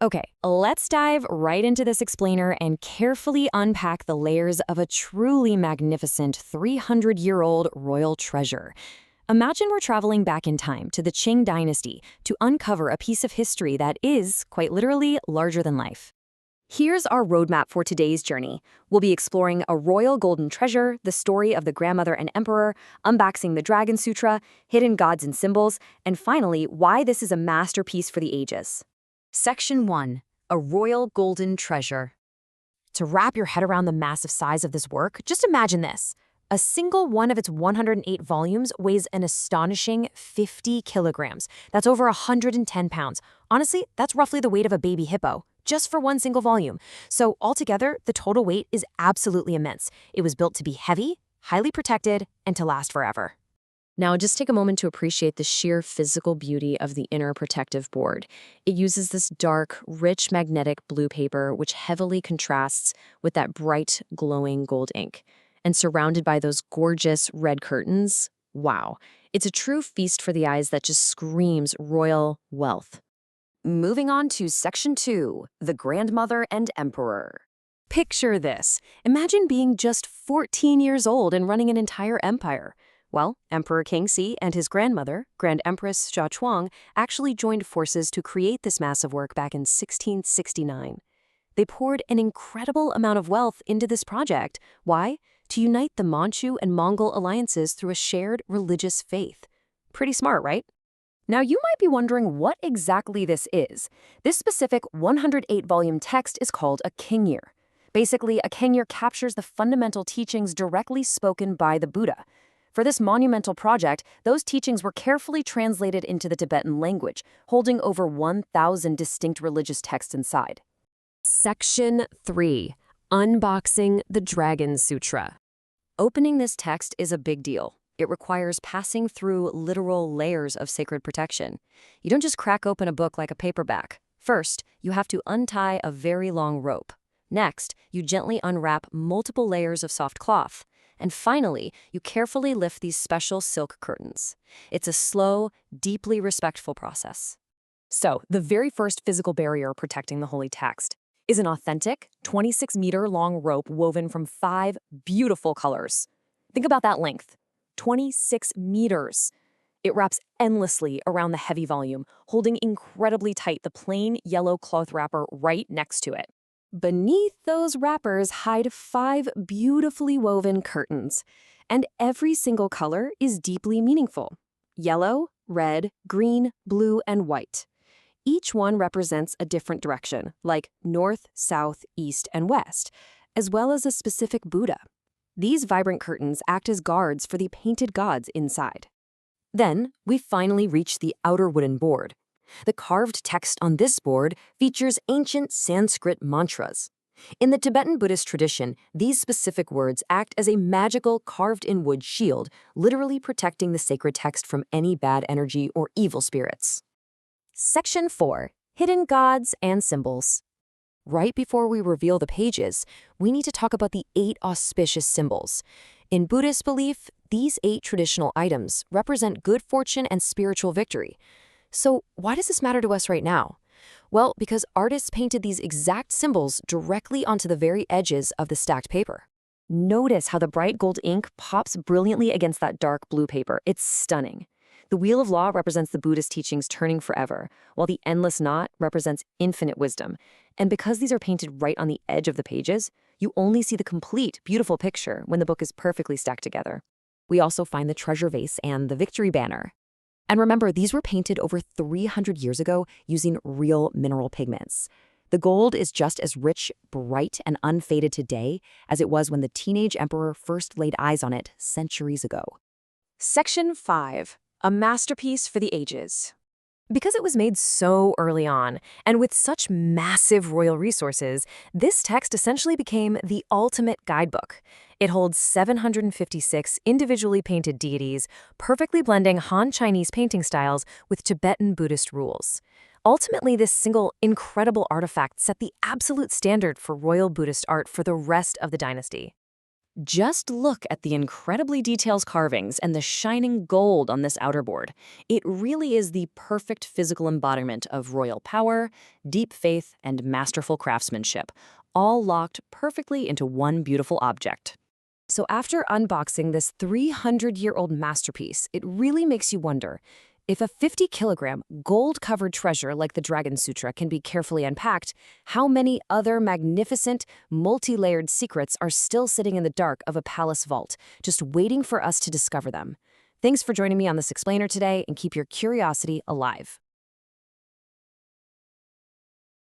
Okay, let's dive right into this explainer and carefully unpack the layers of a truly magnificent 300-year-old royal treasure. Imagine we're traveling back in time to the Qing dynasty to uncover a piece of history that is, quite literally, larger than life. Here's our roadmap for today's journey. We'll be exploring a royal golden treasure, the story of the grandmother and emperor, unboxing the Dragon Sutra, hidden gods and symbols, and finally, why this is a masterpiece for the ages. Section 1. A royal golden treasure. To wrap your head around the massive size of this work, just imagine this. A single one of its 108 volumes weighs an astonishing 50 kilograms. That's over 110 pounds. Honestly, that's roughly the weight of a baby hippo, just for one single volume. So altogether, the total weight is absolutely immense. It was built to be heavy, highly protected, and to last forever. Now, just take a moment to appreciate the sheer physical beauty of the inner protective board. It uses this dark, rich magnetic blue paper, which heavily contrasts with that bright, glowing gold ink. And surrounded by those gorgeous red curtains, wow, it's a true feast for the eyes that just screams royal wealth. Moving on to Section 2, the Grandmother and Emperor. Picture this. Imagine being just 14 years old and running an entire empire. Well, Emperor Kingxi and his grandmother, Grand Empress Xia Chuang, actually joined forces to create this massive work back in 1669. They poured an incredible amount of wealth into this project. Why? To unite the Manchu and Mongol alliances through a shared religious faith. Pretty smart, right? Now, you might be wondering what exactly this is. This specific 108-volume text is called a Qingyur. Basically, a Qingyur captures the fundamental teachings directly spoken by the Buddha. For this monumental project, those teachings were carefully translated into the Tibetan language, holding over 1,000 distinct religious texts inside. Section 3. Unboxing the Dragon Sutra. Opening this text is a big deal. It requires passing through literal layers of sacred protection. You don't just crack open a book like a paperback. First, you have to untie a very long rope. Next, you gently unwrap multiple layers of soft cloth. And finally, you carefully lift these special silk curtains. It's a slow, deeply respectful process. So, the very first physical barrier protecting the holy text is an authentic 26-meter-long rope woven from 5 beautiful colors. Think about that length. 26 meters. It wraps endlessly around the heavy volume, holding incredibly tight the plain yellow cloth wrapper right next to it. Beneath those wrappers hide 5 beautifully woven curtains, and every single color is deeply meaningful. Yellow, red, green, blue, and white. Each one represents a different direction, like north, south, east, and west, as well as a specific Buddha. These vibrant curtains act as guards for the painted gods inside. Then, we finally reach the outer wooden board. The carved text on this board features ancient Sanskrit mantras. In the Tibetan Buddhist tradition, these specific words act as a magical carved-in wood shield, literally protecting the sacred text from any bad energy or evil spirits. Section 4. Hidden Gods and Symbols. Right before we reveal the pages, we need to talk about the 8 auspicious symbols. In Buddhist belief, these 8 traditional items represent good fortune and spiritual victory. So why does this matter to us right now? Well, because artists painted these exact symbols directly onto the very edges of the stacked paper. Notice how the bright gold ink pops brilliantly against that dark blue paper. It's stunning. The Wheel of Law represents the Buddhist teachings turning forever, while the Endless Knot represents infinite wisdom. And because these are painted right on the edge of the pages, you only see the complete, beautiful picture when the book is perfectly stacked together. We also find the treasure vase and the victory banner. And remember, these were painted over 300 years ago using real mineral pigments. The gold is just as rich, bright, and unfaded today as it was when the teenage emperor first laid eyes on it centuries ago. Section 5. A masterpiece for the ages. Because it was made so early on, and with such massive royal resources, this text essentially became the ultimate guidebook. It holds 756 individually painted deities, perfectly blending Han Chinese painting styles with Tibetan Buddhist rules. Ultimately, this single incredible artifact set the absolute standard for royal Buddhist art for the rest of the dynasty. Just look at the incredibly detailed carvings and the shining gold on this outer board. It really is the perfect physical embodiment of royal power, deep faith, and masterful craftsmanship, all locked perfectly into one beautiful object. So after unboxing this 300-year-old masterpiece, it really makes you wonder, if a 50-kilogram gold-covered treasure like the Dragon Sutra can be carefully unpacked, how many other magnificent, multi-layered secrets are still sitting in the dark of a palace vault, just waiting for us to discover them? Thanks for joining me on this explainer today, and keep your curiosity alive.